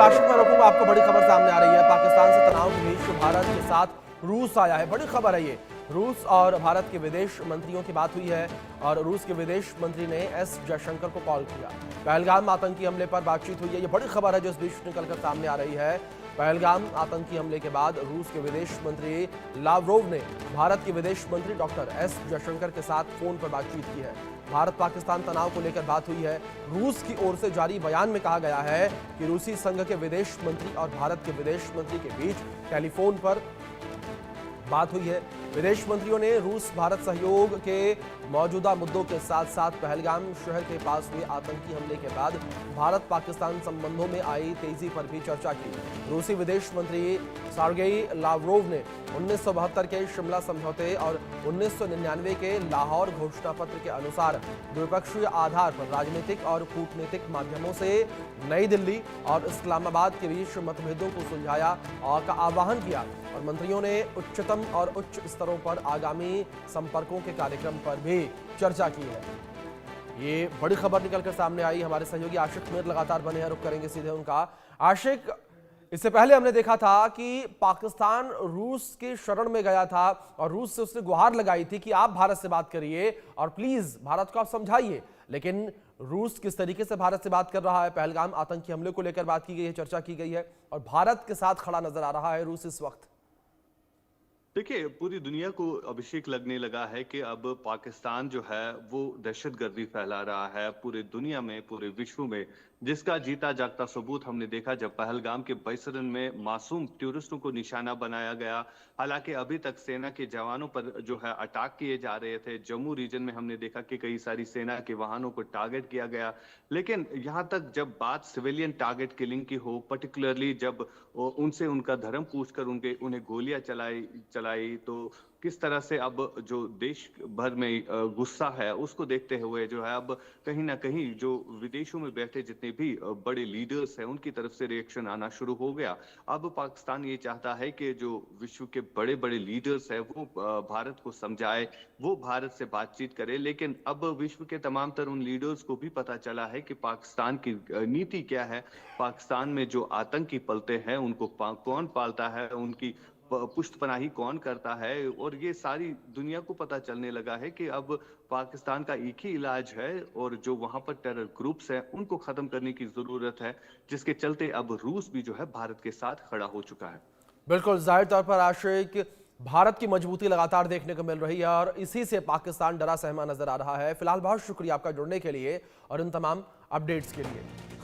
आशिक में रखूंगा आपको। बड़ी खबर सामने आ रही है, पाकिस्तान से तनाव के बीच भारत के साथ रूस आया है। बड़ी खबर है ये। रूस और भारत के विदेश मंत्रियों की बात हुई है और रूस के विदेश मंत्री ने एस जयशंकर को कॉल किया। पहलगाम आतंकी हमले पर बातचीत हुई है। ये बड़ी खबर है जो इस बीच निकलकर सामने आ रही है। पहलगाम आतंकी हमले के बाद रूस के विदेश मंत्री लावरोव ने भारत के विदेश मंत्री डॉक्टर एस जयशंकर के साथ फोन पर बातचीत की है। भारत पाकिस्तान तनाव को लेकर बात हुई है। रूस की ओर से जारी बयान में कहा गया है कि रूसी संघ के विदेश मंत्री और भारत के विदेश मंत्री के बीच टेलीफोन पर बात हुई है। विदेश मंत्रियों ने रूस भारत सहयोग के मौजूदा मुद्दों के साथ साथ पहलगाम शहर के पास हुए आतंकी हमले के बाद भारत पाकिस्तान संबंधों में आई तेजी पर भी चर्चा की। रूसी विदेश मंत्री सर्गेई लावरोव ने 1972 के शिमला समझौते और 1999 के लाहौर घोषणा पत्र के अनुसार द्विपक्षीय आधार पर राजनीतिक और कूटनीतिक माध्यमों से नई दिल्ली और इस्लामाबाद के बीच मतभेदों को सुलझाया और का आह्वान किया और मंत्रियों ने उच्चतम और उच्च स्तरों पर आगामी संपर्कों के कार्यक्रम पर भी चर्चा की है। ये बड़ी खबर निकलकर सामने आई। हमारे सहयोगी आशिक मीर लगातार बने हैं, रुक करेंगे सीधे उनका। आशिक, इससे पहले हमने देखा था कि पाकिस्तान रूस के शरण में गया था और रूस से उसने गुहार लगाई थी कि आप भारत से बात करिए और प्लीज भारत को आप समझाइए, लेकिन रूस किस तरीके से भारत से बात कर रहा है। पहलगाम आतंकी हमले को लेकर बात की गई है, चर्चा की गई है और भारत के साथ खड़ा नजर आ रहा है रूस इस वक्त। देखिए, पूरी दुनिया को अभिषेक लगने लगा है कि अब पाकिस्तान जो है वो दहशतगर्दी फैला रहा है पूरे दुनिया में, पूरे विश्व में, जिसका जीता जागता सबूत हमने देखा जब पहलगाम के बैसरन में मासूम टूरिस्टों को निशाना बनाया गया। हालांकि अभी तक सेना के जवानों पर जो है अटैक किए जा रहे थे। जम्मू रीजन में हमने देखा कि कई सारी सेना के वाहनों को टारगेट किया गया। लेकिन यहाँ तक जब बात सिविलियन टारगेट किलिंग की हो, पर्टिकुलरली जब उनसे उनका धर्म पूछकर उन्हें गोलियां चलाई तो किस तरह से अब जो देश भर में गुस्सा है उसको देखते हुए जो है अब कहीं ना कहीं जो विदेशों में बैठे जितने भी बड़े लीडर्स हैं उनकी तरफ से रिएक्शन आना शुरू हो गया। अब पाकिस्तान ये चाहता है कि जो विश्व के बड़े बड़े लीडर्स हैं वो भारत को समझाए, वो भारत से बातचीत करे। लेकिन अब विश्व के तमाम तर उन लीडर्स को भी पता चला है कि पाकिस्तान की नीति क्या है। पाकिस्तान में जो आतंकी पलते हैं उनको कौन पालता है, उनकी पुष्टपनाही कौन करता है, और ये सारी दुनिया को पता चलने लगा है कि अब पाकिस्तान का एक ही इलाज है और जो वहां पर टेरर ग्रुप्स हैं उनको खत्म करने की जरूरत है, जिसके चलते अब रूस भी जो है भारत के साथ खड़ा हो चुका है। बिल्कुल, जाहिर तौर पर आशिक, भारत की मजबूती लगातार देखने को मिल रही है और इसी से पाकिस्तान डरा सहमा नजर आ रहा है। फिलहाल बहुत शुक्रिया आपका जुड़ने के लिए और इन तमाम अपडेट्स के लिए।